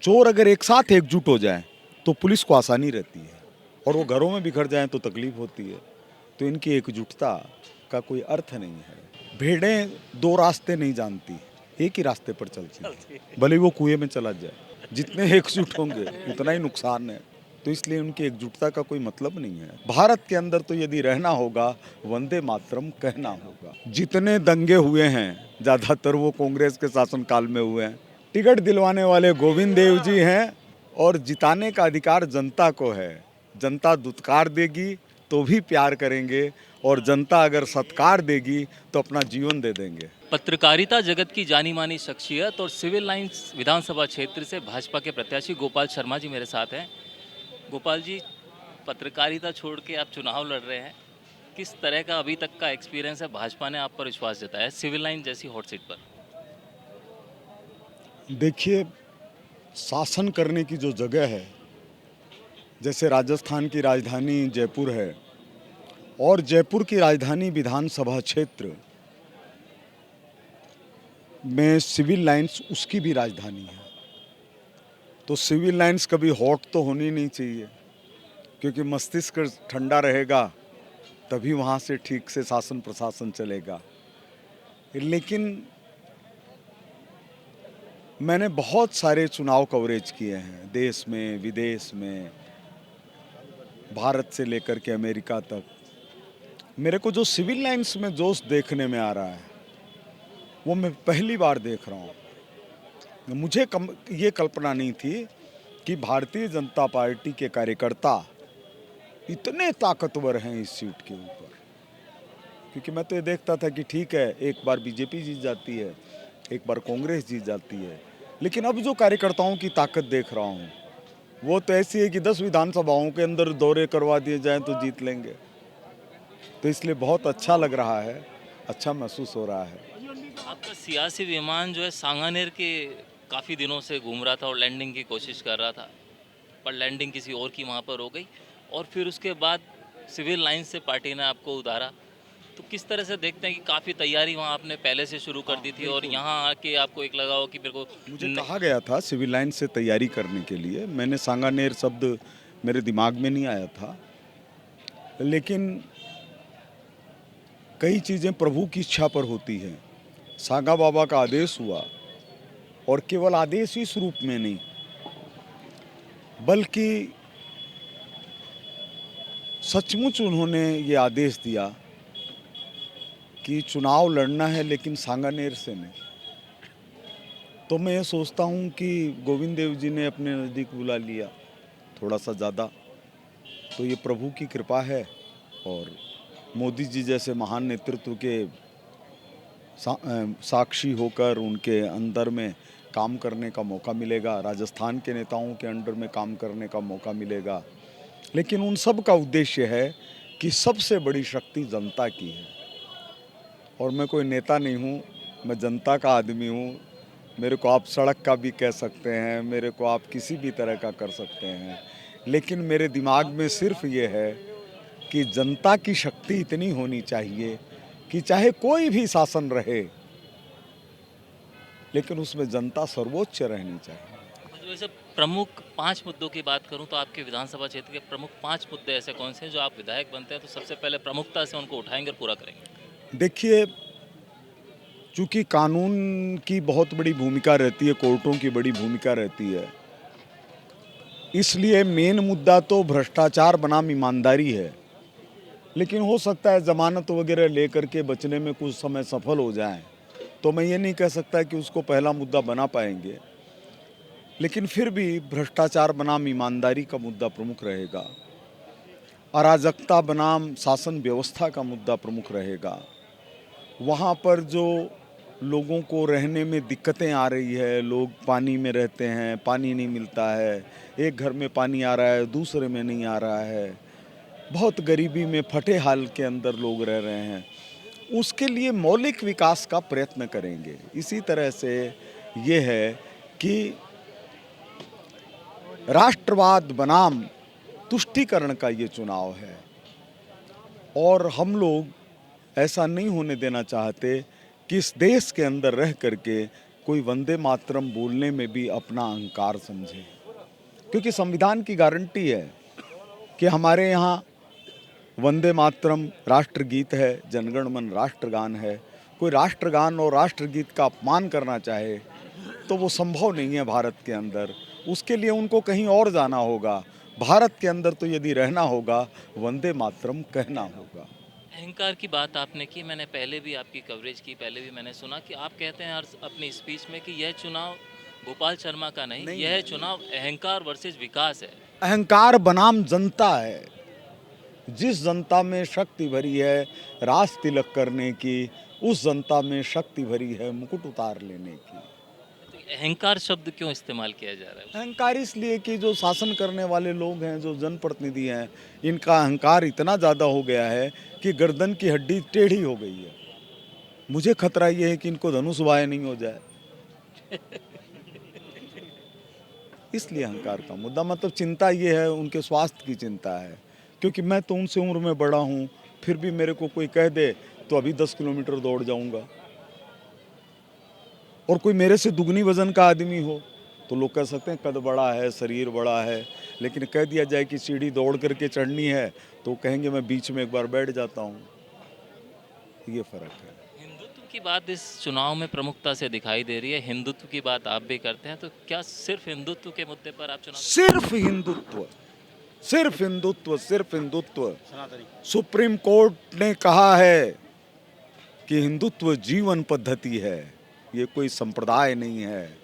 चोर अगर एक साथ एकजुट हो जाए तो पुलिस को आसानी रहती है, और वो घरों में बिखर जाएं तो तकलीफ होती है। तो इनकी एकजुटता का कोई अर्थ नहीं है। भेड़ें दो रास्ते नहीं जानती, एक ही रास्ते पर चलती हैं, भले वो कुएं में चला जाए। जितने एकजुट होंगे उतना ही नुकसान है। तो इसलिए उनकी एकजुटता का कोई मतलब नहीं है। भारत के अंदर तो यदि रहना होगा, वंदे मातरम कहना होगा। जितने दंगे हुए हैं ज़्यादातर वो कांग्रेस के शासनकाल में हुए हैं। टिकट दिलवाने वाले गोविंद देव जी हैं, और जिताने का अधिकार जनता को है। जनता दुत्कार देगी तो भी प्यार करेंगे, और जनता अगर सत्कार देगी तो अपना जीवन दे देंगे। पत्रकारिता जगत की जानी मानी शख्सियत और सिविल लाइंस विधानसभा क्षेत्र से भाजपा के प्रत्याशी गोपाल शर्मा जी मेरे साथ हैं। गोपाल जी, पत्रकारिता छोड़ के आप चुनाव लड़ रहे हैं, किस तरह का अभी तक का एक्सपीरियंस है? भाजपा ने आप पर विश्वास जताया है सिविल लाइन जैसी हॉट सीट पर। देखिए, शासन करने की जो जगह है, जैसे राजस्थान की राजधानी जयपुर है, और जयपुर की राजधानी विधानसभा क्षेत्र में सिविल लाइंस उसकी भी राजधानी है। तो सिविल लाइंस कभी हॉट तो होनी नहीं चाहिए, क्योंकि मस्तिष्क ठंडा रहेगा तभी वहाँ से ठीक से शासन प्रशासन चलेगा। लेकिन मैंने बहुत सारे चुनाव कवरेज किए हैं, देश में विदेश में, भारत से लेकर के अमेरिका तक। मेरे को जो सिविल लाइंस में जोश देखने में आ रहा है वो मैं पहली बार देख रहा हूँ। मुझे ये कल्पना नहीं थी कि भारतीय जनता पार्टी के कार्यकर्ता इतने ताकतवर हैं इस सीट के ऊपर। क्योंकि मैं तो ये देखता था कि ठीक है, एक बार बीजेपी जीत जाती है, एक बार कांग्रेस जीत जाती है, लेकिन अब जो कार्यकर्ताओं की ताकत देख रहा हूँ वो तो ऐसी है कि 10 विधानसभाओं के अंदर दौरे करवा दिए जाएं तो जीत लेंगे। तो इसलिए बहुत अच्छा लग रहा है, अच्छा महसूस हो रहा है। आपका सियासी विमान जो है सांगानेर के काफ़ी दिनों से घूम रहा था और लैंडिंग की कोशिश कर रहा था, पर लैंडिंग किसी और की वहाँ पर हो गई, और फिर उसके बाद सिविल लाइन से पार्टी ने आपको उतारा। तो किस तरह से देखते हैं कि काफ़ी तैयारी वहाँ आपने पहले से शुरू कर दी थी और यहाँ आके आपको एक लगा हो कि मेरे को मुझे कहा गया था सिविल लाइन से तैयारी करने के लिए। मैंने सांगानेर शब्द मेरे दिमाग में नहीं आया था, लेकिन कई चीज़ें प्रभु की इच्छा पर होती हैं। सांगा बाबा का आदेश हुआ, और केवल आदेश ही इस रूप में नहीं, बल्कि सचमुच उन्होंने ये आदेश दिया कि चुनाव लड़ना है लेकिन सांगानेर से नहीं। तो मैं ये सोचता हूँ कि गोविंद देव जी ने अपने नज़दीक बुला लिया थोड़ा सा ज़्यादा, तो ये प्रभु की कृपा है। और मोदी जी जैसे महान नेतृत्व के साक्षी होकर उनके अंदर में काम करने का मौका मिलेगा, राजस्थान के नेताओं के अंडर में काम करने का मौका मिलेगा। लेकिन उन सब का उद्देश्य है कि सबसे बड़ी शक्ति जनता की है, और मैं कोई नेता नहीं हूँ, मैं जनता का आदमी हूँ। मेरे को आप सड़क का भी कह सकते हैं, मेरे को आप किसी भी तरह का कर सकते हैं, लेकिन मेरे दिमाग में सिर्फ ये है कि जनता की शक्ति इतनी होनी चाहिए कि चाहे कोई भी शासन रहे, लेकिन उसमें जनता सर्वोच्च रहनी चाहिए। वैसे प्रमुख 5 मुद्दों की बात करूं तो आपके विधानसभा क्षेत्र के प्रमुख 5 मुद्दे ऐसे कौन से हैं जो आप विधायक बनते हैं तो सबसे पहले प्रमुखता से उनको उठाएंगे और पूरा करेंगे? देखिए, चूँकि कानून की बहुत बड़ी भूमिका रहती है, कोर्टों की बड़ी भूमिका रहती है, इसलिए मेन मुद्दा तो भ्रष्टाचार बनाम ईमानदारी है। लेकिन हो सकता है जमानत वगैरह लेकर के बचने में कुछ समय सफल हो जाएं, तो मैं ये नहीं कह सकता कि उसको पहला मुद्दा बना पाएंगे, लेकिन फिर भी भ्रष्टाचार बनाम ईमानदारी का मुद्दा प्रमुख रहेगा। अराजकता बनाम शासन व्यवस्था का मुद्दा प्रमुख रहेगा। वहाँ पर जो लोगों को रहने में दिक्कतें आ रही है, लोग पानी में रहते हैं, पानी नहीं मिलता है, एक घर में पानी आ रहा है, दूसरे में नहीं आ रहा है, बहुत गरीबी में फटे हाल के अंदर लोग रह रहे हैं, उसके लिए मौलिक विकास का प्रयत्न करेंगे। इसी तरह से ये है कि राष्ट्रवाद बनाम तुष्टीकरण का ये चुनाव है, और हम लोग ऐसा नहीं होने देना चाहते कि इस देश के अंदर रह करके कोई वंदे मातरम बोलने में भी अपना अहंकार समझे, क्योंकि संविधान की गारंटी है कि हमारे यहाँ वंदे मातरम राष्ट्रगीत है, जनगण मन राष्ट्रगान है। कोई राष्ट्रगान और राष्ट्रगीत का अपमान करना चाहे तो वो संभव नहीं है भारत के अंदर। उसके लिए उनको कहीं और जाना होगा। भारत के अंदर तो यदि रहना होगा, वंदे मातरम कहना होगा। अहंकार की बात आपने की, मैंने पहले भी आपकी कवरेज की, पहले भी मैंने सुना कि आप कहते हैं हर अपनी स्पीच में कि यह चुनाव गोपाल शर्मा का नहीं, नहीं यह है। चुनाव अहंकार वर्सेस विकास है। अहंकार बनाम जनता है। जिस जनता में शक्ति भरी है राज तिलक करने की, उस जनता में शक्ति भरी है मुकुट उतार लेने की। तो अहंकार शब्द क्यों इस्तेमाल किया जा रहा है? अहंकार इसलिए कि जो शासन करने वाले लोग हैं, जो जनप्रतिनिधि हैं, इनका अहंकार इतना ज़्यादा हो गया है कि गर्दन की हड्डी टेढ़ी हो गई है। मुझे खतरा ये है कि इनको धनुष बाएं नहीं हो जाए। इसलिए अहंकार का मुद्दा, मतलब चिंता ये है, उनके स्वास्थ्य की चिंता है। क्योंकि मैं तो उनसे उम्र में बड़ा हूँ, फिर भी मेरे को कोई कह दे तो अभी 10 किलोमीटर दौड़ जाऊंगा। और कोई मेरे से दुगनी वजन का आदमी हो तो लोग कह सकते हैं कद बड़ा है, शरीर बड़ा है, लेकिन कह दिया जाए कि सीढ़ी दौड़ करके चढ़नी है तो कहेंगे मैं बीच में एक बार बैठ जाता हूँ। ये फर्क है। हिंदुत्व की बात इस चुनाव में प्रमुखता से दिखाई दे रही है, हिंदुत्व की बात आप भी करते हैं, तो क्या सिर्फ हिंदुत्व के मुद्दे पर आप चुनाव? सिर्फ हिंदुत्व, सिर्फ हिंदुत्व, सिर्फ हिंदुत्व। सुप्रीम कोर्ट ने कहा है कि हिंदुत्व जीवन पद्धति है, ये कोई संप्रदाय नहीं है।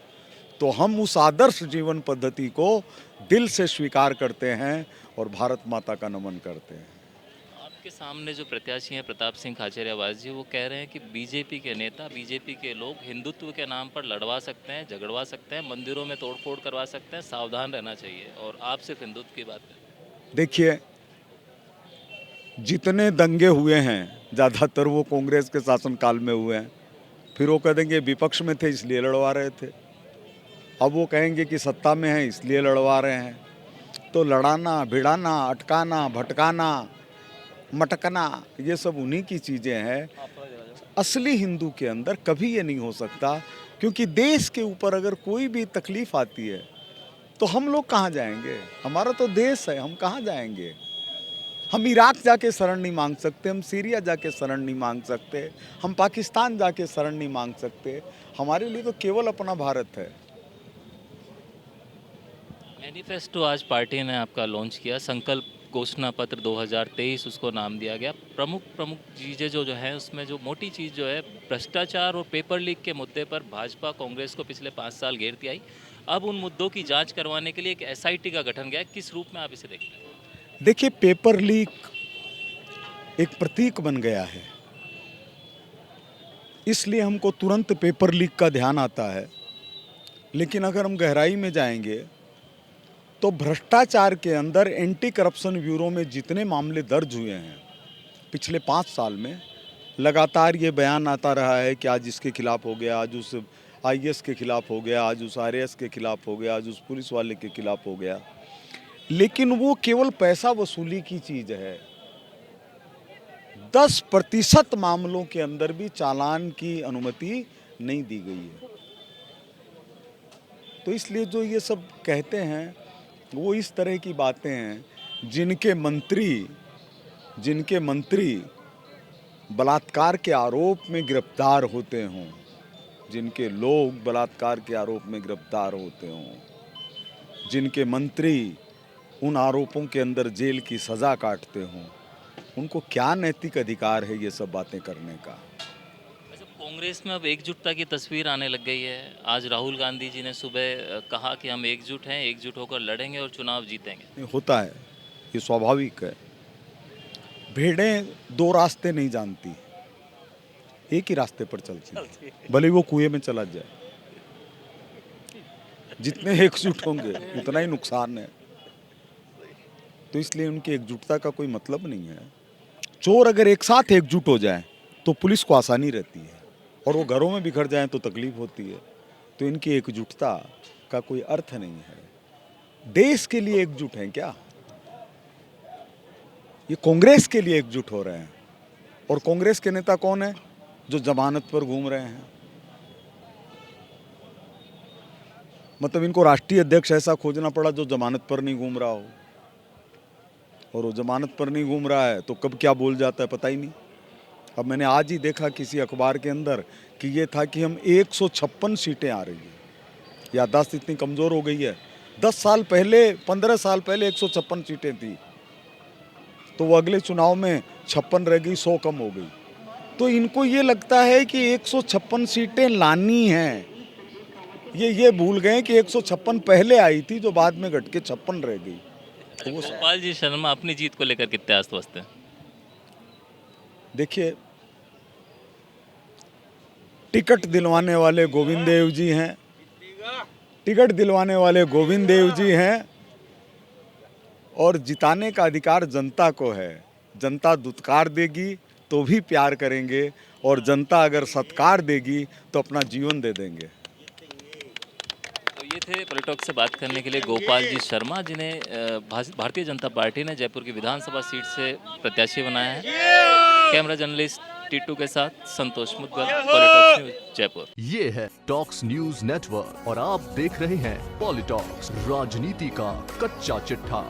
तो हम उस आदर्श जीवन पद्धति को दिल से स्वीकार करते हैं और भारत माता का नमन करते हैं। आपके सामने जो प्रत्याशी हैं प्रताप सिंह खाचरियावास जी, वो कह रहे हैं कि बीजेपी के नेता, बीजेपी के लोग हिंदुत्व के नाम पर लड़वा सकते हैं, झगड़वा सकते हैं, मंदिरों में तोड़फोड़ करवा सकते हैं, सावधान रहना चाहिए, और आप सिर्फ हिंदुत्व की बात करें। देखिए, जितने दंगे हुए हैं ज़्यादातर वो कांग्रेस के शासनकाल में हुए हैं। फिर वो कह देंगे विपक्ष में थे इसलिए लड़वा रहे थे। अब वो कहेंगे कि सत्ता में है इसलिए लड़वा रहे हैं। तो लड़ाना, भिड़ाना, अटकाना, भटकाना, मटकना, ये सब उन्हीं की चीज़ें हैं। असली हिंदू के अंदर कभी ये नहीं हो सकता, क्योंकि देश के ऊपर अगर कोई भी तकलीफ आती है तो हम लोग कहाँ जाएंगे? हमारा तो देश है, हम कहाँ जाएंगे? हम इराक जाके शरण नहीं मांग सकते, हम सीरिया जाके शरण नहीं मांग सकते, हम पाकिस्तान जाके शरण नहीं मांग सकते। हमारे लिए तो केवल अपना भारत है। मैनिफेस्टो आज पार्टी ने आपका लॉन्च किया, संकल्प घोषणा पत्र 2023 उसको नाम दिया गया। प्रमुख चीज़ें जो हैं उसमें जो मोटी चीज़ जो है, भ्रष्टाचार और पेपर लीक के मुद्दे पर भाजपा कांग्रेस को पिछले 5 साल घेरती आई। अब उन मुद्दों की जांच करवाने के लिए एक एसआईटी का गठन किया है। किस रूप में आप इसे देखते हैं? देखिए, पेपर लीक एक प्रतीक बन गया है, इसलिए हमको तुरंत पेपर लीक का ध्यान आता है। लेकिन अगर हम गहराई में जाएंगे तो भ्रष्टाचार के अंदर एंटी करप्शन ब्यूरो में जितने मामले दर्ज हुए हैं पिछले 5 साल में, लगातार ये बयान आता रहा है कि आज इसके खिलाफ हो गया, आज उस आईएएस के खिलाफ हो गया, आज उस आरएएस के खिलाफ हो गया, आज उस पुलिस वाले के खिलाफ हो गया। लेकिन वो केवल पैसा वसूली की चीज़ है। 10% मामलों के अंदर भी चालान की अनुमति नहीं दी गई है। तो इसलिए जो ये सब कहते हैं वो इस तरह की बातें हैं जिनके मंत्री बलात्कार के आरोप में गिरफ्तार होते हों, जिनके लोग बलात्कार के आरोप में गिरफ्तार होते हों, जिनके मंत्री उन आरोपों के अंदर जेल की सज़ा काटते हों, उनको क्या नैतिक अधिकार है ये सब बातें करने का? अच्छा, कांग्रेस में अब एकजुटता की तस्वीर आने लग गई है। आज राहुल गांधी जी ने सुबह कहा कि हम एकजुट हैं, एकजुट होकर लड़ेंगे और चुनाव जीतेंगे। ये होता है, ये स्वाभाविक है। भेड़ें 2 रास्ते नहीं जानती, एक ही रास्ते पर चलती है, भले वो कुएं में चला जाए। जितने एकजुट होंगे उतना ही नुकसान है। तो इसलिए उनकी एकजुटता का कोई मतलब नहीं है। चोर अगर एक साथ एकजुट हो जाए तो पुलिस को आसानी रहती है, और वो घरों में बिखर जाएं तो तकलीफ होती है। तो इनकी एकजुटता का कोई अर्थ नहीं है। देश के लिए एकजुट हैं क्या? ये कांग्रेस के लिए एकजुट हो रहे हैं। और कांग्रेस के नेता कौन है जो जमानत पर घूम रहे हैं? मतलब इनको राष्ट्रीय अध्यक्ष ऐसा खोजना पड़ा जो जमानत पर नहीं घूम रहा हो, और वो जमानत पर नहीं घूम रहा है तो कब क्या बोल जाता है पता ही नहीं। अब मैंने आज ही देखा किसी अखबार के अंदर कि ये था कि हम 156 सीटें आ रही हैं। याददाश्त इतनी कमज़ोर हो गई है। 10 साल पहले, 15 साल पहले 156 सीटें थी, तो वो अगले चुनाव में 56 रह गई, 100 कम हो गई। तो इनको ये लगता है कि 156 सीटें लानी हैं। ये भूल गए कि 156 पहले आई थी जो बाद में घट के 56 रह गई। तो वो गोपाल जी शर्मा अपनी जीत को लेकर कितने आश्वस्त हैं? देखिए, टिकट दिलवाने वाले गोविंद देव जी हैं, टिकट दिलवाने वाले गोविंद देव जी हैं, और जिताने का अधिकार जनता को है। जनता दुत्कार देगी तो भी प्यार करेंगे, और जनता अगर सत्कार देगी तो अपना जीवन दे देंगे। तो ये थे पॉलिटॉक से बात करने के लिए गोपाल जी शर्मा, जिन्हें भारतीय जनता पार्टी ने जयपुर की विधानसभा सीट से प्रत्याशी बनाया है। कैमरा जर्नलिस्ट टीटू के साथ संतोष मुद्गल, पॉलिटॉक्स न्यूज जयपुर। ये है टॉक्स न्यूज नेटवर्क और आप देख रहे हैं पॉलिटॉक्स, राजनीति का कच्चा चिट्ठा।